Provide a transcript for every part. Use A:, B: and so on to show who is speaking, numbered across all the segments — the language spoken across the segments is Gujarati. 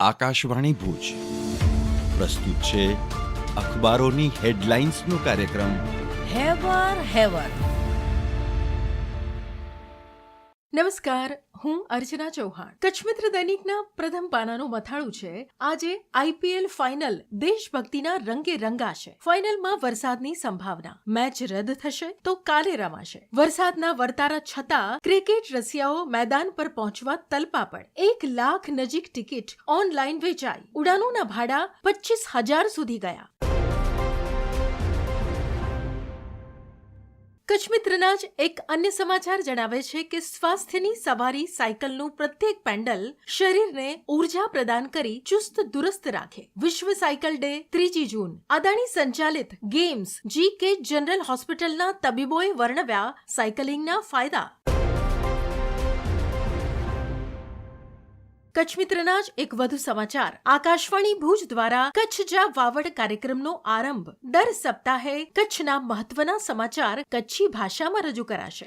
A: આકાશવાણી ભુજ પ્રસ્તુત છે અખબારોની હેડલાઇન્સનો કાર્યક્રમ
B: હેવર. નમસ્કાર, હું અર્ચના ચૌહાણ. કચ્છ મિત્ર દૈનિકના પ્રથમ પાનાનું મથાળું છે. આજે આઈપીએલ ફાઇનલ દેશભક્તિના રંગે રંગાશે. ફાઇનલમાં વરસાદની સંભાવના. મેચ રદ થશે તો કાલે રમાશે. વરસાદના વર્તારા છતાં ક્રિકેટ રસિયાઓ મેદાન પર પહોંચવા તલપાપડ. 1 લાખ નજીક ટિકિટ ઓનલાઈન વેચાઈ. ઉડાનોના ભાડા 25,000 સુધી ગયા. કચ્છ મિત્રના જ એક અન્ય સમાચાર જણાવે છે કે સ્વાસ્થ્યની સવારી સાયકલનું પ્રત્યેક પેન્ડલ શરીરને ઉર્જા પ્રદાન કરી ચુસ્ત દુરસ્ત રાખે. વિશ્વ સાયકલ ડે 3 જૂન. અદાણી સંચાલિત ગેમ્સ GK જનરલ હોસ્પિટલના તબીબોએ વર્ણવ્યા સાયકલિંગના ફાયદા. કચ્છ મિત્રના જ એક વધુ સમાચાર. આકાશવાણી ભુજ દ્વારા કચ્છ જા વાવડ કાર્યક્રમનો આરંભ. દર સપ્તાહે કચ્છના મહત્વના સમાચાર કચ્છી ભાષામાં રજૂ કરાશે.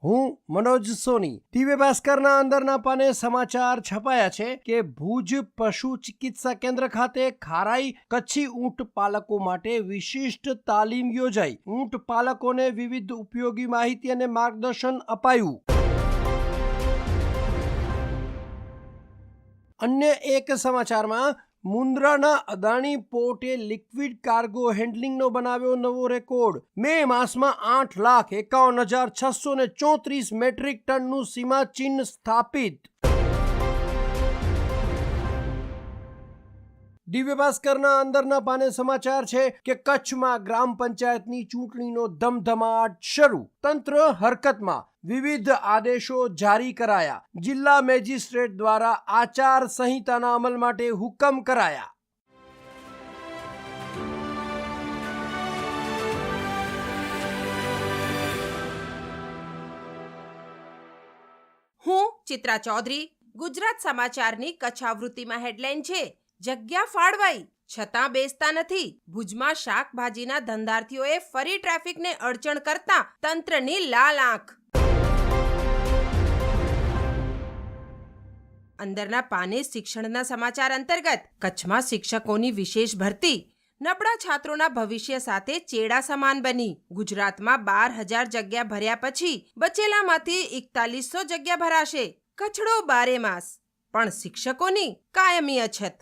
C: હું મનોજ સોની. દિવ્ય ભાસ્કરના અંદરના પાને સમાચાર છપાયા છે કે ભુજ પશુ ચિકિત્સા કેન્દ્ર ખાતે ખારાઈ કચ્છી ઊંટ પાલકો માટે વિશિષ્ટ તાલીમ યોજાઈ. ઊંટ પાલકોને વિવિધ ઉપયોગી માહિતી અને માર્ગદર્શન અપાયું. અન્ય એક સમાચારમાં મુન્દ્રાના અદાણી પોર્ટે લિક્વિડ કાર્ગો હેન્ડલિંગનો બનાવ્યો નવો રેકોર્ડ. મે માસમાં 8,51,634 મેટ્રિક ટનનું સીમાચિહ્ન સ્થાપિત. દિવ્ય ભાસ્કરના અંદરના પાને સમાચાર છે કે કચ્છમાં ગ્રામ પંચાયતની ચૂંટણીનો ધમધમાટ શરૂ. તંત્ર હરકતમાં. વિવિધ આદેશો જારી કરાયા. જિલ્લા મેજિસ્ટ્રેટ દ્વારા આચાર સંહિતાના અમલ માટે હુકમ કરાયા.
D: હું ચિત્રા ચૌધરી. ગુજરાત સમાચારની કચ્છ આવૃત્તિમાં હેડલાઇન છે, જગ્યા ફાળવાઈ છતાં બેસતા નથી. ભુજમાં શાકભાજીના ધંધાર્થીઓએ ફરી ટ્રાફિકને અડચણ કરતા તંત્રની લાલ આંખ. અંદરના પાને શિક્ષણના સમાચાર અંતર્ગત કચ્છમાં શિક્ષકોની વિશેષ ભરતી નબળા છાત્રોના ભવિષ્ય સાથે ચેડા સમાન બની. ગુજરાતમાં 12,000 જગ્યા ભર્યા પછી બચેલામાંથી 4100 જગ્યા ભરાશે. કચડો બારે માસ, પણ શિક્ષકોની કાયમી અછત.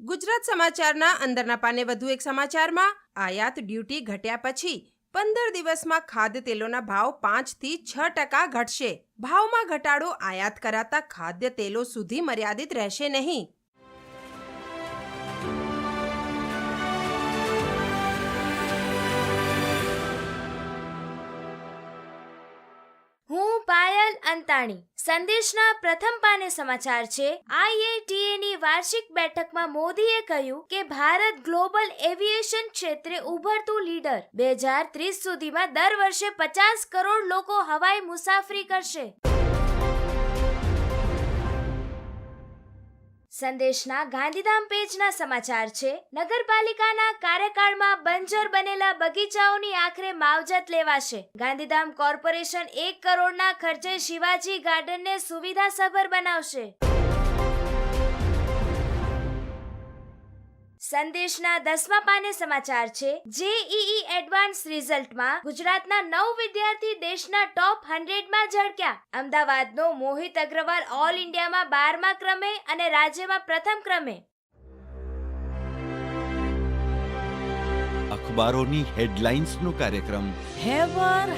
D: ગુજરાત સમાચારના અંદરના પાને વધુ એક સમાચારમાં આયાત ડ્યુટી ઘટ્યા પછી 15 દિવસમાં ખાદ્ય તેલોના ભાવ 5 થી 6% ઘટશે. ભાવમાં ઘટાડો આયાત કરાતા ખાદ્ય તેલો સુધી મર્યાદિત રહેશે નહીં.
E: હું પાયલ અંતાણી. સંદેશના પ્રથમ પાને સમાચાર છે. IATA વાર્ષિક બેઠકમાં મોદીએ કહ્યું કે ભારત ગ્લોબલ એવિએશન ક્ષેત્રે ઉભરતું લીડર. 2030 સુધીમાં દર વર્ષે 50 કરોડ લોકો હવાઈ મુસાફરી કરશે. સંદેશના ગાંધીધામ પેજના સમાચાર છે. નગરપાલિકાના કાર્યકાળમાં બંજર બનેલા બગીચાઓની આખરે માવજત લેવાશે. ગાંધીધામ કોર્પોરેશન 1 કરોડના ખર્ચે શિવાજી ગાર્ડનને સુવિધાસભર બનાવશે. સંદેશના 10મા પાને સમાચાર છે. JEE એડવાન્સ રિઝલ્ટમાં ગુજરાતના 9 વિદ્યાર્થી દેશના ટોપ 100માં ઝળક્યા. અમદાવાદનો મોહિત અગ્રવાલ ઓલ ઇન્ડિયામાં 12મા ક્રમે અને રાજ્યમાં પ્રથમ ક્રમે.
A: અખબારોની હેડલાઇન્સનો કાર્યક્રમ
B: હેવર.